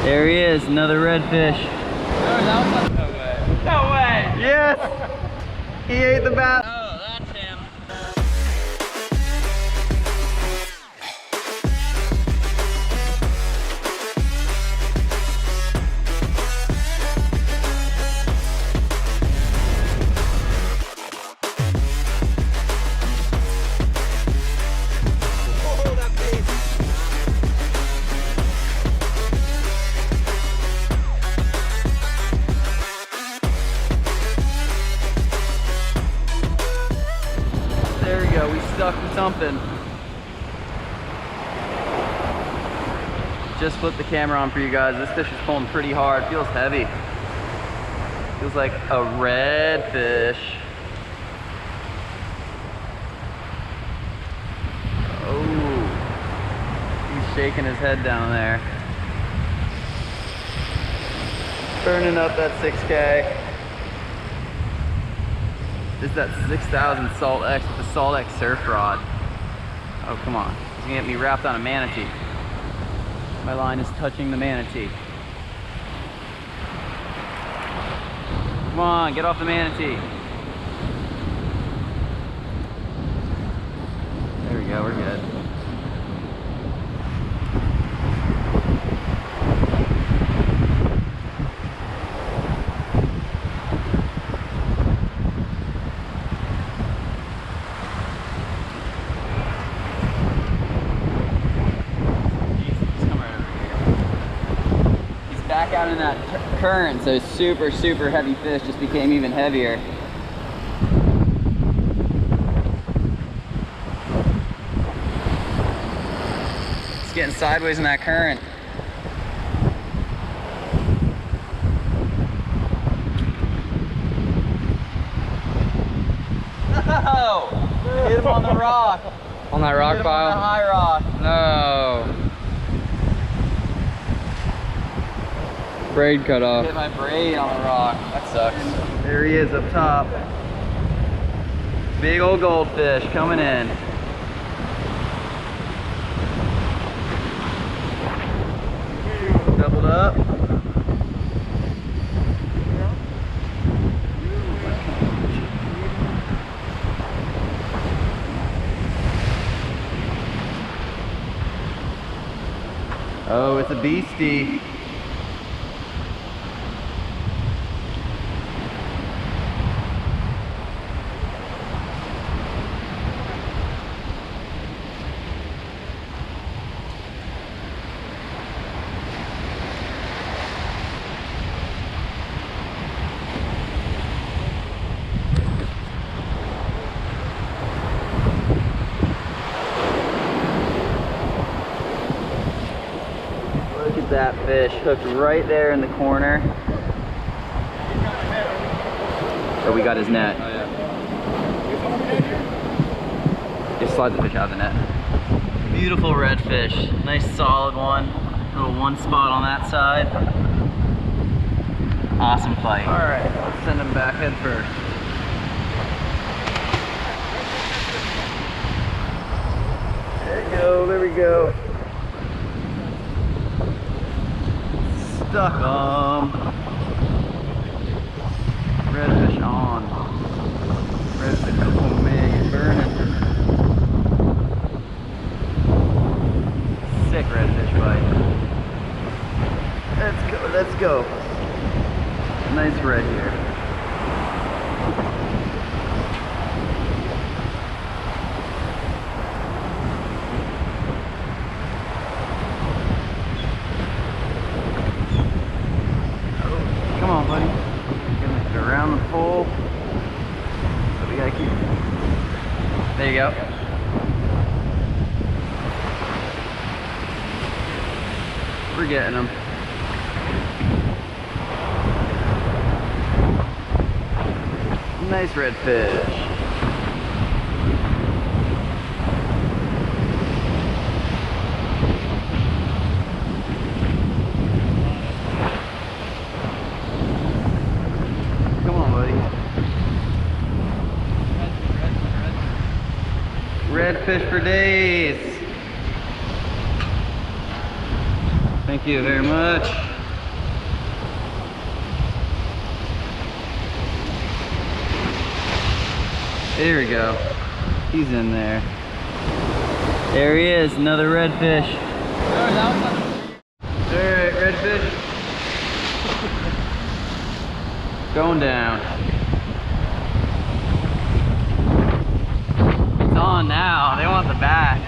There he is, another redfish. No way. No way. Yes! He ate the bass. Oh, that's him. There we go, we stuck with something. Just flipped the camera on for you guys. This fish is pulling pretty hard, feels heavy. Feels like a redfish. Oh, he's shaking his head down there. Burning up that 6K. This is that 6000 SaltX with the SaltX surf rod. Oh, come on. He's gonna get me wrapped on a manatee. My line is touching the manatee. Come on, get off the manatee. There we go, we're good. Back out in that current, so super heavy fish just became even heavier. It's getting sideways in that current. No! Hit him on the rock. On that rock pile? On the high rock. No. Braid cut off. Hit my braid on the rock. That sucks. There he is up top. Big old goldfish coming in. Doubled up. Oh, it's a beastie. Look at that fish, hooked right there in the corner. Oh, we got his net. Oh, yeah. Just slide the fish out of the net. Beautiful redfish, nice solid one. Little one spot on that side. Awesome fight. All right, let's send him back head first. There we go, there we go. Stuck 'em. Redfish on. Redfish, oh man, you're burning. Sick redfish bite. Let's go, let's go. Nice red here. Come on, buddy. Gonna get around the pole. So we gotta keep. There you go. We're getting them. Nice red fish. Redfish for days. Thank you. you very much. There we go. He's in there. There he is, another redfish. Alright, redfish. Going down. It's on now. They want the back.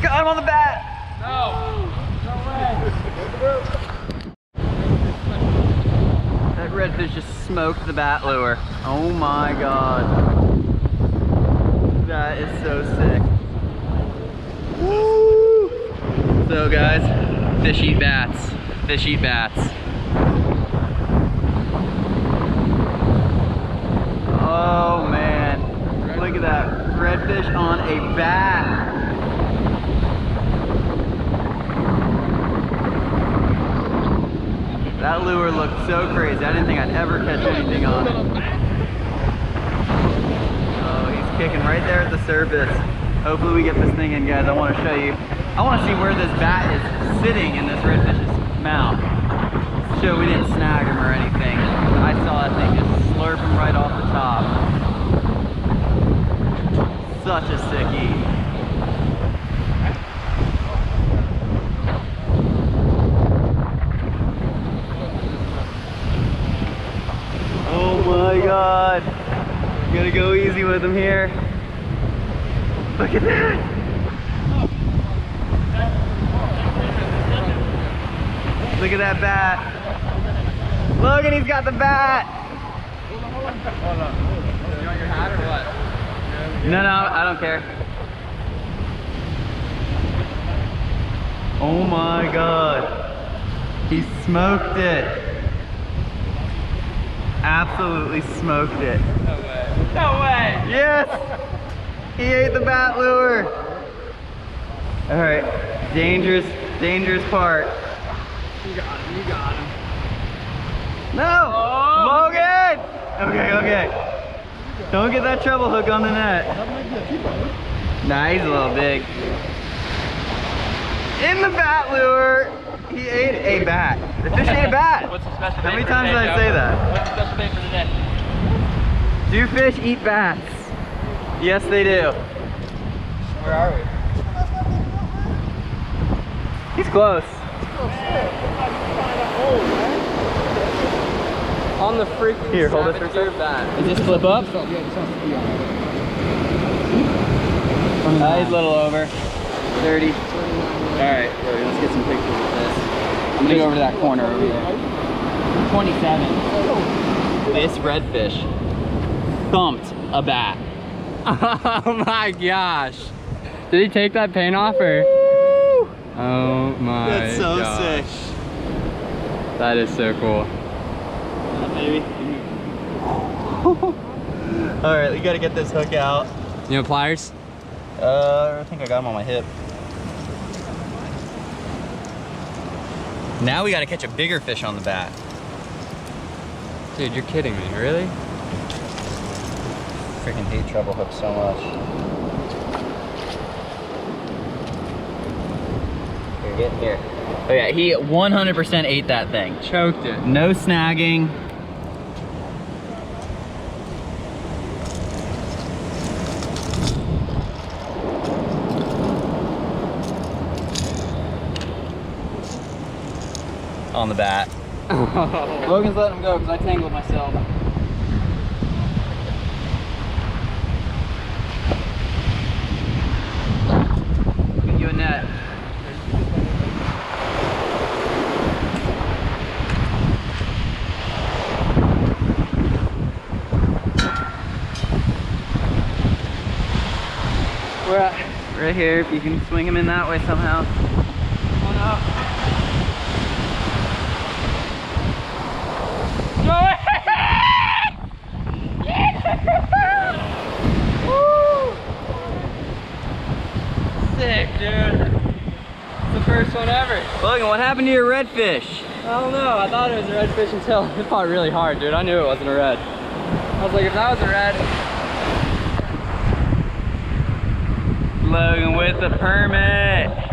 Got him on the bat! No! No way! That redfish just smoked the bat lure. Oh my god. That is so sick. Woo! So guys, fish eat bats. Fish eat bats. Oh man. Look at that. Redfish on a bat. That lure looked so crazy. I didn't think I'd ever catch anything on it. Oh, he's kicking right there at the surface. Hopefully we get this thing in, guys. I want to show you. I want to see where this bat is sitting in this redfish's mouth. Show we didn't snag him or anything. I saw that thing just slurp him right off the top. Such a sickie. Oh my god. Gotta go easy with him here. Look at that. Look at that bat. Logan, he's got the bat. Hold on. You want your hat or what? No, I don't care. Oh my god. He smoked it. Absolutely smoked it. No way. No way! Yes! He ate the bat lure. Alright, dangerous part. You got him. No! Oh. Logan! Okay. Don't get that treble hook on the net. Nah, he's a little big. In the bat lure, he ate a bat. The fish ate a bat. What's the special How bait many for times the did day, I say Joe? that? What's the special bait for the day? Do fish eat bats? Yes, they do. Where are we? He's close. On the freaking Here, hold this for a saboteur sec. bat. Does this flip up? He's a little over. 30. Alright, let's get some pictures of this. I'm gonna go over to that corner over there. 27. This redfish thumped a bat. Oh my gosh. Did he take that paint off or? Oh my That's so gosh. sick. That is so cool. Baby. Alright, we gotta get this hook out. You know pliers? I think I got him on my hip. Now we gotta catch a bigger fish on the bat. Dude, you're kidding me, really? Freaking hate treble hooks so much. Here, get in here. Oh yeah, he 100% ate that thing. Choked it. No snagging. On the bat. Logan's letting him go because I tangled myself. Get you a net. We're at right here. If you can swing him in that way somehow. Oh no. Sick, dude. It's the first one ever. Logan, what happened to your redfish? I don't know. I thought it was a redfish until it fought really hard, dude. I knew it wasn't a red. I was like, if that was a red. Logan with the permit.